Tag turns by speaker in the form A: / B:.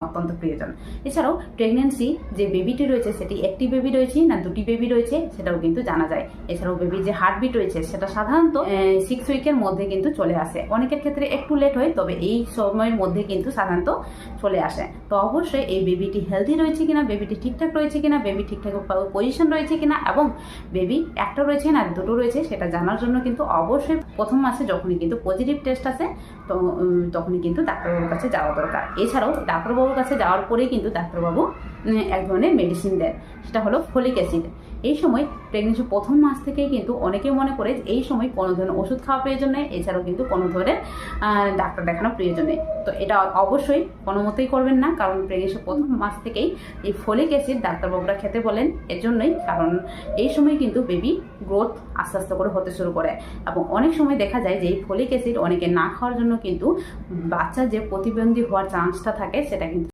A: অত্যন্ত প্রয়োজন। এছাড়াও প্রেগনেন্সি যে বেবিটি রয়েছে সেটি একটি বেবি রয়েছে না দুটি বেবি রয়েছে সেটাও কিন্তু জানা যায়। এছাড়াও বেবির যে হার্টবিট রয়েছে সেটা সাধারণত 6 উইকের মধ্যে কিন্তু চলে আসে। অনেকের ক্ষেত্রে একটু লেট হয়, তবে এই সময়ের মধ্যে কিন্তু সাধারণত চলে আসে। তো অবশ্যই এই বেবিটি হেলদি রয়েছে কিনা, বেবিটি ঠিকঠাক রয়েছে কিনা, বেবি ঠিকঠাক পজিশন রয়েছে কিনা এবং বেবি একটা রয়েছে না দুটো রয়েছে সেটা জানার জন্য কিন্তু অবশ্যই প্রথম মাসে যখনই কিন্তু পজিটিভ টেস্ট আসে তো তখনই কিন্তু ডাক্তারবাবুর কাছে যাওয়া দরকার। এছাড়াও ডাক্তারবাবুর কাছে যাওয়ার পরেই কিন্তু ডাক্তারবাবু এক ধরনের মেডিসিন দেন, সেটা হলো ফলিক অ্যাসিড। এই সময় প্রেগনেন্সির প্রথম মাস থেকেই কিন্তু অনেকে মনে করে এই সময় কোনো ধরনের ওষুধ খাওয়া প্রয়োজন নেই, এছাড়াও কিন্তু কোনো ধরনের ডাক্তার দেখানো প্রয়োজন নেই। তো এটা অবশ্যই কোনো মতেই করবেন না, কারণ প্রেগনেন্সির প্রথম মাস থেকেই এই ফলিক অ্যাসিড ডাক্তারবাবুরা খেতে বলেন এর জন্যই, কারণ এই সময় কিন্তু বেবি গ্রোথ আস্তে আস্তে করে হতে শুরু করে। এবং অনেক সময় দেখা যায় যে এই ফলিক অ্যাসিড অনেকে না খাওয়ার জন্য কিন্তু বাচ্চা যে প্রতিবন্ধী হওয়ার চান্সটা থাকে সেটা কিন্তু